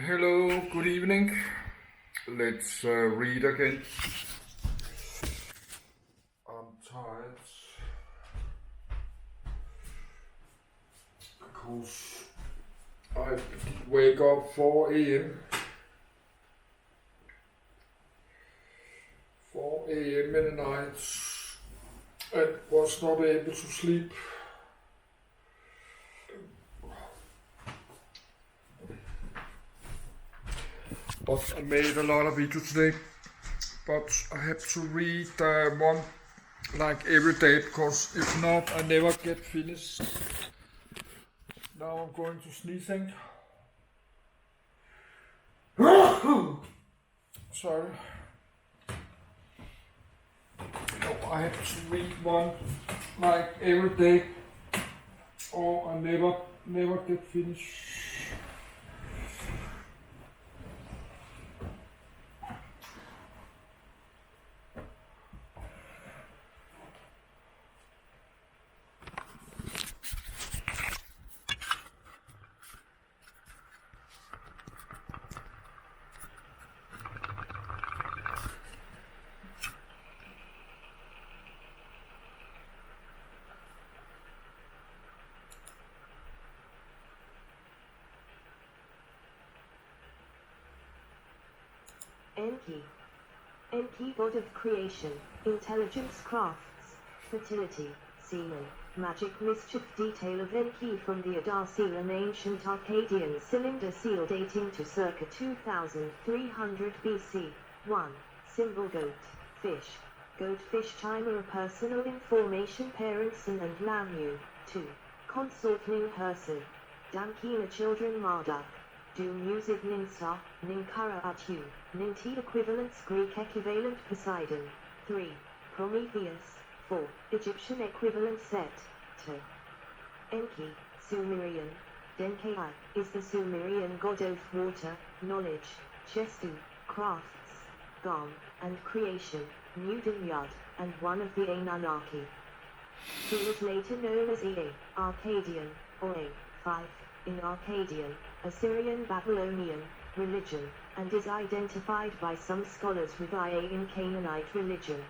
Hello, good evening. Let's read again. I'm tired because I wake up 4 a.m. 4 a.m. in the night and was not able to sleep. But I made a lot of videos today. But I have to read one like every day because if not, I never get finished. Now I'm going to sneezing. Sorry. No, I have to read one like every day, or I never get finished. Enki. Enki, god of creation, intelligence, crafts, fertility, semen, magic, mischief. Detail of Enki from the Adar seal, an ancient Akkadian cylinder seal dating to circa 2300 BC. 1. Symbol goat, fish. Goatfish chimera, personal information, parents and Lamu. 2. Consort Ning Hersu. Damkina, children, Marduk. Do music, Ninsa, Ninkara Atu, Ninti, equivalence, Greek equivalent, Poseidon. 3. Prometheus. 4. Egyptian equivalent, Set. 2. Enki, Sumerian. Denkai is the Sumerian god of water, knowledge, Chestu, crafts, Gam, and creation, Nudinyad, and one of the Anunnaki. He was later known as Ea, Arcadian, or A5, in Arcadian, Assyrian Babylonian, religion, and is identified by some scholars with Ea in Canaanite religion.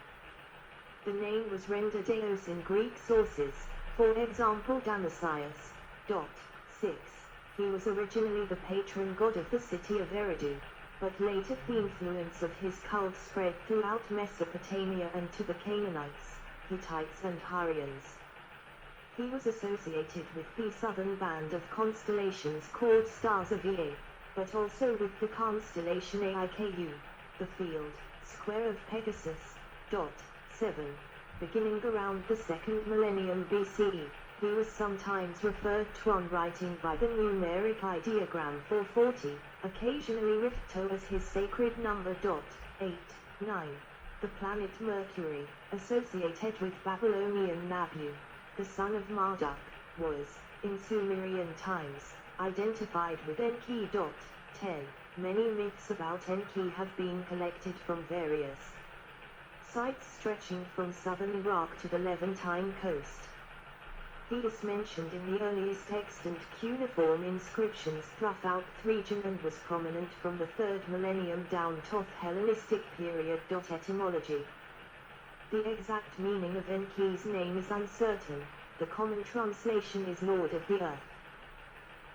The name was rendered Eos in Greek sources, for example Damascius. 6. He was originally the patron god of the city of Eridu, but later the influence of his cult spread throughout Mesopotamia and to the Canaanites, Hittites and Hurrians. He was associated with the southern band of constellations called Stars of Ea, but also with the constellation Aiku, the field, square of Pegasus. 7. Beginning around the 2nd millennium BCE, he was sometimes referred to on writing by the numeric ideogram 440, occasionally referred to as his sacred number. 8. 9. The planet Mercury, associated with Babylonian Nabu, the son of Marduk, was, in Sumerian times, identified with Enki. 10. Many myths about Enki have been collected from various sites stretching from southern Iraq to the Levantine coast. He is mentioned in the earliest extant cuneiform inscriptions throughout the region and was prominent from the 3rd millennium down to the Hellenistic period. Etymology. The exact meaning of Enki's name is uncertain. The common translation is Lord of the Earth.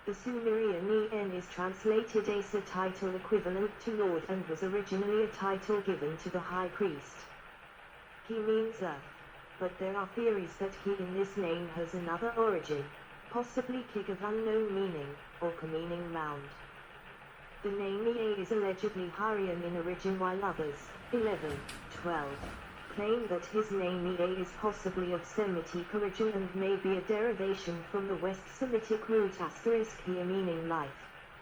The Sumerian En is translated as a title equivalent to Lord and was originally a title given to the high priest. He means earth, but there are theories that he in this name has another origin, possibly Kig of unknown meaning, or Ka meaning round. The name Ea is allegedly Hurrian in origin, while others, 11, 12, claim that his name Ea is possibly of Semitic origin and may be a derivation from the West Semitic root *Ea meaning life.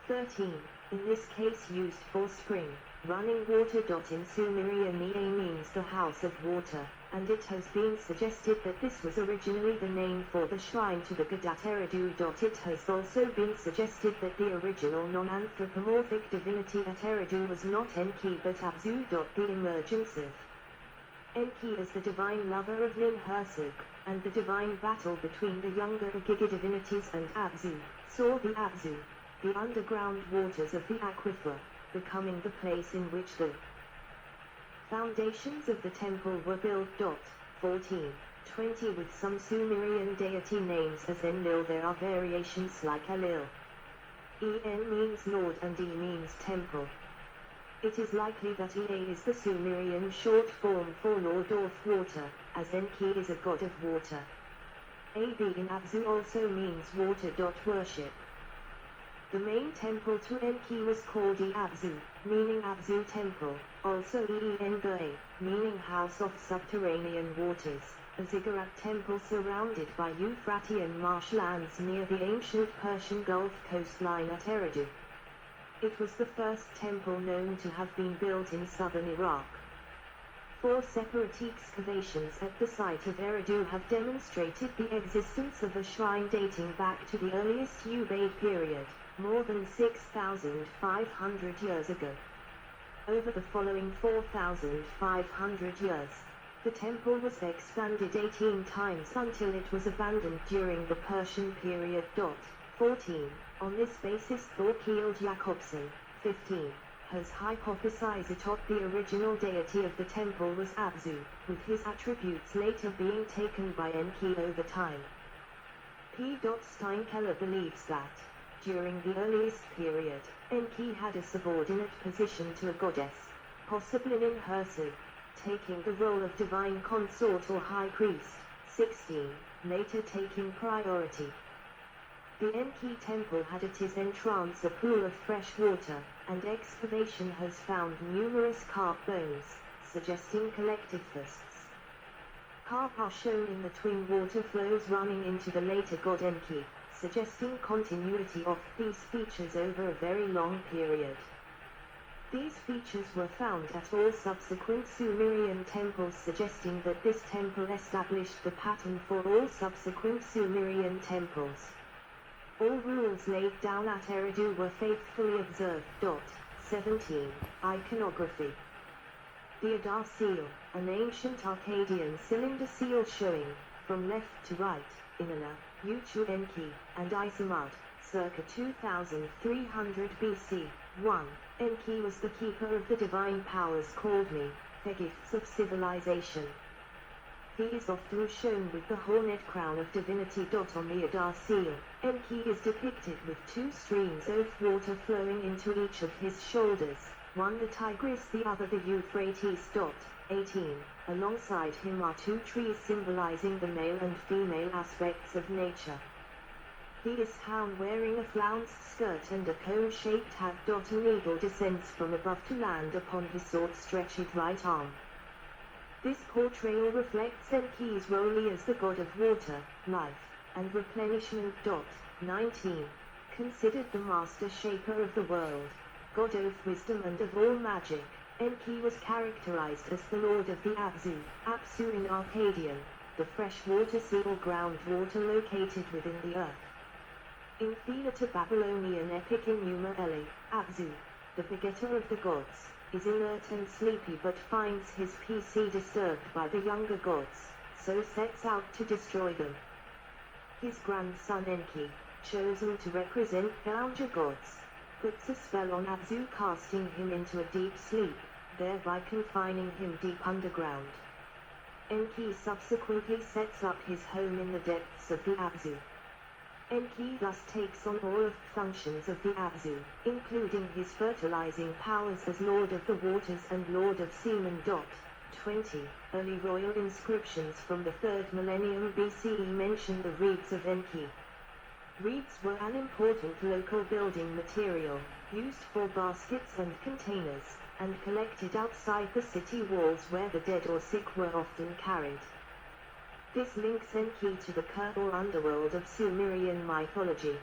13, in this case used for spring, running water. In Sumerian Ea means the house of water, and it has been suggested that this was originally the name for the shrine to the god at Eridu. It has also been suggested that the original non-anthropomorphic divinity at Eridu was not Enki but Abzu. The emergence of Enki as the divine lover of Nin Hersuk, and the divine battle between the younger Agiga divinities and Abzu, saw the Abzu the underground waters of the aquifer, becoming the place in which the foundations of the temple were built. 1420 With some Sumerian deity names as Enlil, there are variations like Alil. En means Lord and E means temple. It is likely that Ea is the Sumerian short form for Lord of Water, as Enki is a god of water. Ab in Abzu also means water. Worship. The main temple to Enki was called Abzu, meaning Abzu temple, also Enki, meaning house of subterranean waters, a ziggurat temple surrounded by Euphratian marshlands near the ancient Persian Gulf coastline at Eridu. It was the first temple known to have been built in southern Iraq. 4 separate excavations at the site of Eridu have demonstrated the existence of a shrine dating back to the earliest Ubaid period, more than 6,500 years ago. Over the following 4,500 years, the temple was expanded 18 times until it was abandoned during the Persian period. 14. On this basis, Thorkild Jakobsen, 15, has hypothesized that the original deity of the temple was Abzu, with his attributes later being taken by Enki over time. P. Steinkeller believes that, during the earliest period, Enki had a subordinate position to a goddess, possibly Ninhursag, taking the role of divine consort or high priest. 16, later taking priority. The Enki temple had at its entrance a pool of fresh water, and excavation has found numerous carp bones, suggesting collective thirsts. Carp are shown in the twin water flows running into the later god Enki, suggesting continuity of these features over a very long period. These features were found at all subsequent Sumerian temples, suggesting that this temple established the pattern for all subsequent Sumerian temples. All rules laid down at Eridu were faithfully observed. 17. Iconography. The Adar seal, an ancient Akkadian cylinder seal showing, from left to right, Inanna, Uchu Enki, and Isamud, circa 2300 BC. 1. Enki was the keeper of the divine powers called Me, the gifts of civilization. He is often shown with the hornet crown of divinity. On the Adar seal, Enki is depicted with 2 streams of water flowing into each of his shoulders, one the Tigris, the other the Euphrates. 18. Alongside him are 2 trees symbolizing the male and female aspects of nature. He is found wearing a flounced skirt and a cone-shaped hat. An eagle descends from above to land upon his sword-stretched right arm. This portrayal reflects Enki's role as the god of water, life, and replenishment. 19. Considered the master shaper of the world, god of wisdom and of all magic, Enki was characterized as the lord of the Abzu, Apsu in Akkadian, the freshwater sea or groundwater located within the earth. In the Babylonian epic Enuma Eli, Abzu, the begetter of the gods, is inert and sleepy but finds his PC disturbed by the younger gods, so sets out to destroy them. His grandson Enki, chosen to represent the younger gods, puts a spell on Abzu, casting him into a deep sleep, thereby confining him deep underground. Enki subsequently sets up his home in the depths of the Abzu. Enki thus takes on all of the functions of the Abzu, including his fertilizing powers as Lord of the Waters and Lord of Seamen. 20. Early royal inscriptions from the 3rd millennium BCE mention the reeds of Enki. Reeds were an important local building material, used for baskets and containers, and collected outside the city walls where the dead or sick were often carried. This links Enki to the Ker or underworld of Sumerian mythology.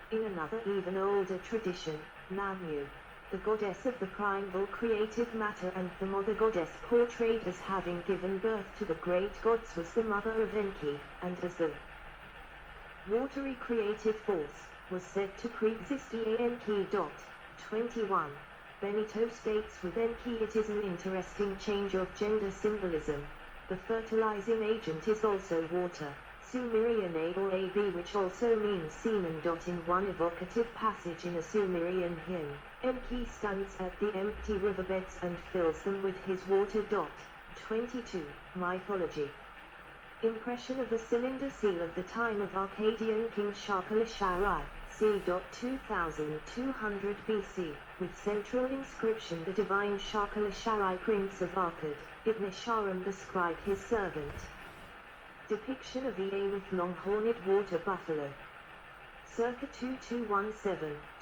In another even older tradition, Namyu, the goddess of the primeval creative matter and the mother goddess portrayed as having given birth to the great gods, was the mother of Enki, and as the watery creative force, was said to pre-exist Enki. 21. Benito states with Enki it is an interesting change of gender symbolism. The fertilizing agent is also water, Sumerian A or AB, which also means semen. In one evocative passage in a Sumerian hymn, Enki stands at the empty riverbeds and fills them with his water. 22. Mythology. Impression of the cylinder seal of the time of Akkadian king Shaka-Lisharai, c. 2200 BC, with central inscription. The divine Shaka-Lisharai, prince of Akkad, Ibn Sharam described his servant. Depiction of Ea with long-horned water buffalo. Circa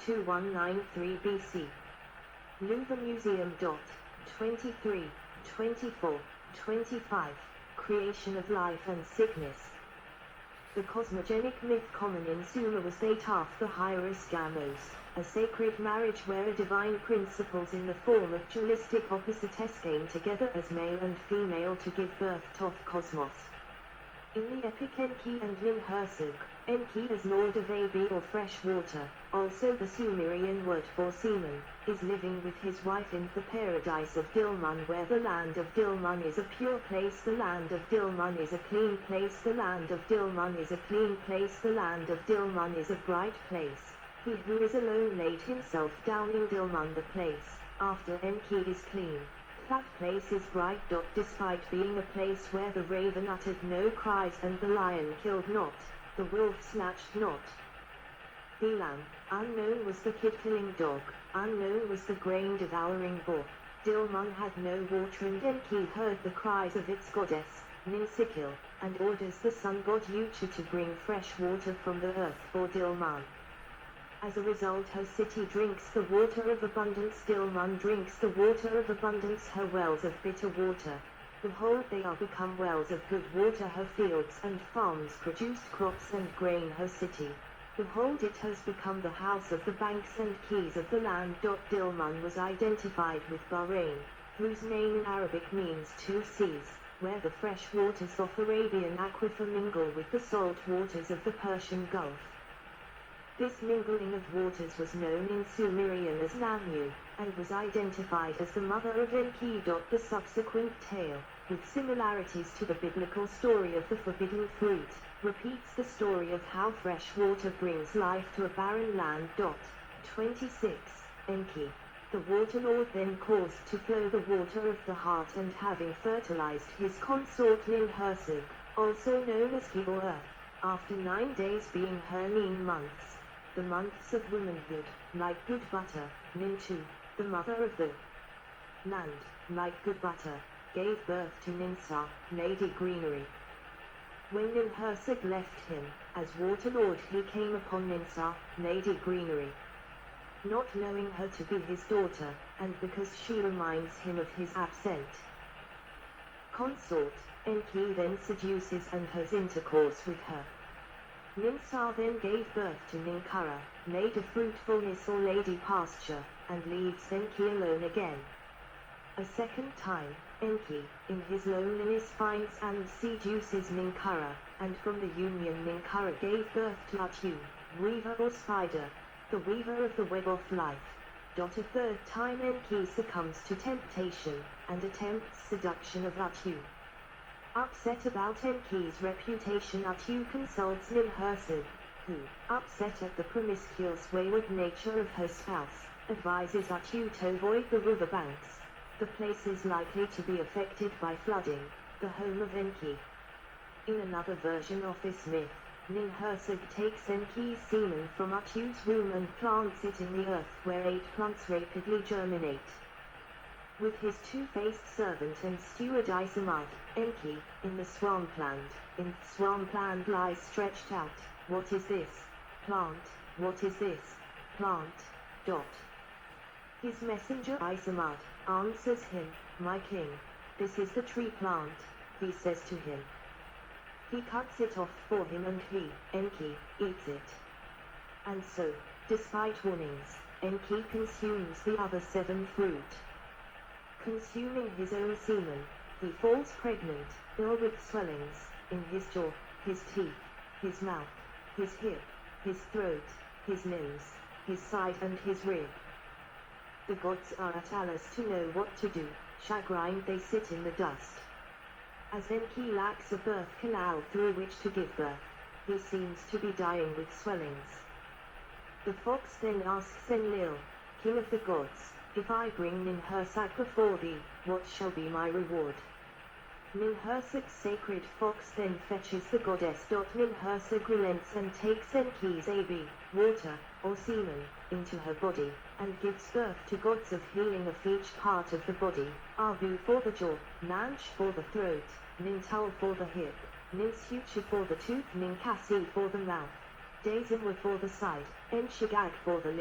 2217-2193 BC. Louvre Museum. 23, 24, 25. Creation of life and sickness. The cosmogenic myth common in Sumer was Ataf the Hieros Gamos, a sacred marriage where a divine principles in the form of dualistic opposites came together as male and female to give birth to cosmos. In the epic Enki and Ninhursag, Enki as lord of Abi or fresh water, also the Sumerian word for semen, is living with his wife in the paradise of Dilmun, where the land of Dilmun is a pure place, the land of Dilmun is a clean place, the land of Dilmun is a clean place, the land of Dilmun is a bright place. He who is alone laid himself down in Dilmun, the place, after Enki is clean. That place is bright. Despite being a place where the raven uttered no cries and the lion killed not, the wolf snatched not. Dilan, unknown was the kid-killing dog, unknown was the grain-devouring boar. Dilmun had no water, and Enki heard the cries of its goddess, Ninsikil, and orders the sun god Ucha to bring fresh water from the earth for Dilmun. As a result, her city drinks the water of abundance. Dilmun drinks the water of abundance, her wells of bitter water. Behold, they are become wells of good water. Her fields and farms produced crops and grain. Her city, behold, it has become the house of the banks and keys of the land. Dilmun was identified with Bahrain, whose name in Arabic means two seas, where the fresh waters of Arabian aquifer mingle with the salt waters of the Persian Gulf. This mingling of waters was known in Sumerian as Namu, and was identified as the mother of Enki. The subsequent tale, with similarities to the biblical story of the forbidden fruit, repeats the story of how fresh water brings life to a barren land. 26. Enki. The water lord then caused to flow the water of the heart, and having fertilized his consort Ninhursag, also known as He or Earth, after 9 days being her 9 months, the months of womanhood, like good butter, Nintu, the mother of the land, like good butter, gave birth to Ninsa, Lady Greenery. When Ninhursag left him, as water lord, he came upon Ninsa, Lady Greenery, not knowing her to be his daughter, and because she reminds him of his absent consort, Enki then seduces and has intercourse with her. Ninsa then gave birth to Ninkara, maid of fruitfulness or lady pasture, and leaves Enki alone again. A second time, Enki, in his loneliness, finds and seduces Ninkara, and from the union Ninkara gave birth to Atu, weaver or spider, the weaver of the web of life. A third time Enki succumbs to temptation, and attempts seduction of Atu. Upset about Enki's reputation, Atu consults Ninhursag, who, upset at the promiscuous wayward nature of her spouse, advises Atu to avoid the river banks. The place is likely to be affected by flooding, the home of Enki. In another version of this myth, Ninhursag takes Enki's semen from Atu's womb and plants it in the earth, where 8 plants rapidly germinate. With his two-faced servant and steward Isamad, Enki, in the swampland, lies stretched out. What is this plant? What is this plant? His messenger Isamad answers him, my king, this is the tree plant, he says to him. He cuts it off for him and he, Enki, eats it. And so, despite warnings, Enki consumes the other 7 fruit. Consuming his own semen, he falls pregnant, ill with swellings, in his jaw, his teeth, his mouth, his hip, his throat, his nose, his side and his rib. The gods are at Alice to know what to do, chagrined they sit in the dust. as Enki lacks a birth canal through which to give birth. He seems to be dying with swellings. The fox then asks Enlil, king of the gods, if I bring Ninhursag before thee, what shall be my reward? Ninhursag's sacred fox then fetches the goddess. Ninhursag relents and takes Enki's AB, water, or semen, into her body, and gives birth to gods of healing of each part of the body, Abu for the jaw, Nanch for the throat, Nintal for the hip, Ninsucha for the tooth, Ninkasi for the mouth, Dazimwa for the side, Enshigag for the lip.